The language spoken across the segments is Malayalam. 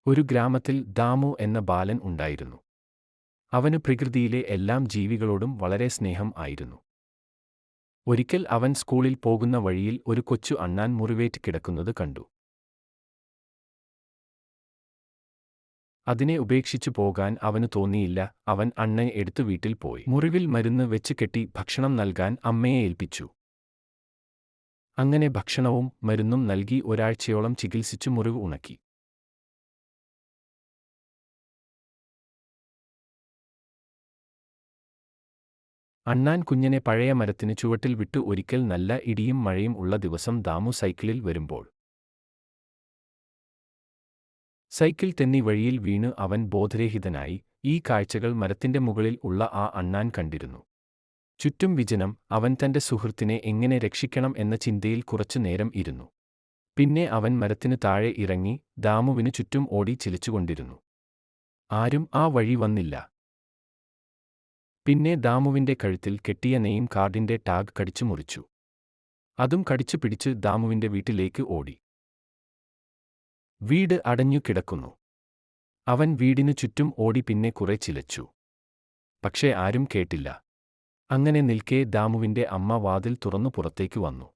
ഒരു ഗ്രാമത്തിൽ ദാമു എന്ന ബാലൻ ഉണ്ടായിരുന്നു. അവന് പ്രകൃതിയിലെ എല്ലാം ജീവികളോടും വളരെ സ്നേഹം ആയിരുന്നു. ഒരിക്കൽ അവൻ സ്കൂളിൽ പോകുന്ന വഴിയിൽ ഒരു കൊച്ചു അണ്ണാൻ മുറിവേറ്റ് കിടക്കുന്നത് കണ്ടു. അതിനെ ഉപേക്ഷിച്ചു പോകാൻ അവനു തോന്നിയില്ല. അവൻ അണ്ണനെ എടുത്തു വീട്ടിൽ പോയി മുറിവിൽ മരുന്ന് വെച്ച് കെട്ടി ഭക്ഷണം നൽകാൻ അമ്മയെ ഏൽപ്പിച്ചു. അങ്ങനെ ഭക്ഷണവും മരുന്നും നൽകി ഒരാഴ്ചയോളം ചികിത്സിച്ചു മുറിവ് ഉണക്കി. അണ്ണാൻ കുഞ്ഞിനെ പഴയ മരത്തിന് ചുവട്ടിൽ വിട്ടു. ഒരിക്കൽ നല്ല ഇടിയും മഴയും ഉള്ള ദിവസം ദാമു സൈക്കിളിൽ വരുമ്പോൾ സൈക്കിൾ തെന്നി വഴിയിൽ വീണ് അവൻ ബോധരഹിതനായി. ഈ കാഴ്ചകൾ മരത്തിന്റെ മുകളിൽ ഉള്ള ആ അണ്ണാൻ കണ്ടിരുന്നു. ചുറ്റും വിജനം. അവൻ തന്റെ സുഹൃത്തിനെ എങ്ങനെ രക്ഷിക്കണം എന്ന ചിന്തയിൽ കുറച്ചു നേരം ഇരുന്നു. പിന്നെ അവൻ മരത്തിനു താഴെ ഇറങ്ങി ദാമുവിനു ചുറ്റും ഓടി ചിരിച്ചുകൊണ്ടിരുന്നു. ആരും ആ വഴി വന്നില്ല. പിന്നെ ദാമുവിന്റെ കഴുത്തിൽ കെട്ടിയ നെയിം കാർഡിന്റെ ടാഗ് കടിച്ചു മുറിച്ചു. അതും കടിച്ചു പിടിച്ച് ദാമുവിന്റെ വീട്ടിലേക്ക് ഓടി. വീട് അടഞ്ഞു കിടക്കുന്നു. അവൻ വീടിനു ചുറ്റും ഓടി പിന്നെ കുറെ ചിലച്ചു. പക്ഷേ ആരും കേട്ടില്ല. അങ്ങനെ നിൽക്കെ ദാമുവിന്റെ അമ്മ വാതിൽ തുറന്നു പുറത്തേക്ക് വന്നു.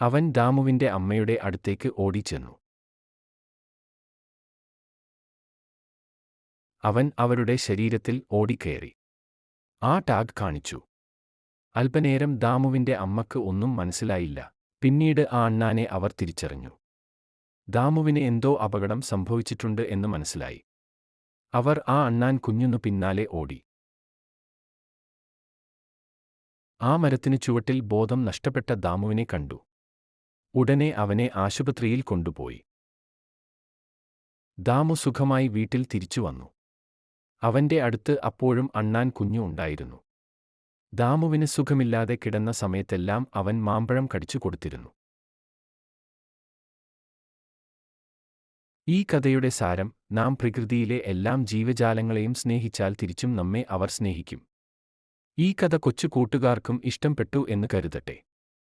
അവൻ ദാമുവിന്റെ അമ്മയുടെ അടുത്തേക്ക് ഓടിച്ചെന്നു. അവൻ അവരുടെ ശരീരത്തിൽ ഓടിക്കയറി. ആ ടാഗ് കാണിച്ചു. അല്പനേരം ദാമുവിന്റെ അമ്മക്ക് ഒന്നും മനസ്സിലായില്ല. പിന്നീട് ആ അണ്ണാനെ അവർ തിരിച്ചറിഞ്ഞു. ദാമുവിന് എന്തോ അപകടം സംഭവിച്ചിട്ടുണ്ട് എന്ന് മനസ്സിലായി. അവർ ആ അണ്ണാൻ കുഞ്ഞിനു പിന്നാലെ ഓടി. ആ മരത്തിനു ചുവട്ടിൽ ബോധം നഷ്ടപ്പെട്ട ദാമുവിനെ കണ്ടു. ഉടനെ അവനെ ആശുപത്രിയിൽ കൊണ്ടുപോയി. ദാമു സുഖമായി വീട്ടിൽ തിരിച്ചു വന്നു. അവന്റെ അടുത്ത് അപ്പോഴും അണ്ണാൻ കുഞ്ഞു ഉണ്ടായിരുന്നു. ദാമുവിന് സുഖമില്ലാതെ കിടന്ന സമയത്തെല്ലാം അവൻ മാമ്പഴം കടിച്ചു കൊടുത്തിരുന്നു. ഈ കഥയുടെ സാരം: നാം പ്രകൃതിയിലെ എല്ലാം ജീവജാലങ്ങളെയും സ്നേഹിച്ചാൽ തിരിച്ചും നമ്മെ അവർ സ്നേഹിക്കും. ഈ കഥ കൊച്ചു കൂട്ടുകാർക്കും ഇഷ്ടംപ്പെട്ടു എന്ന് കരുതട്ടെ.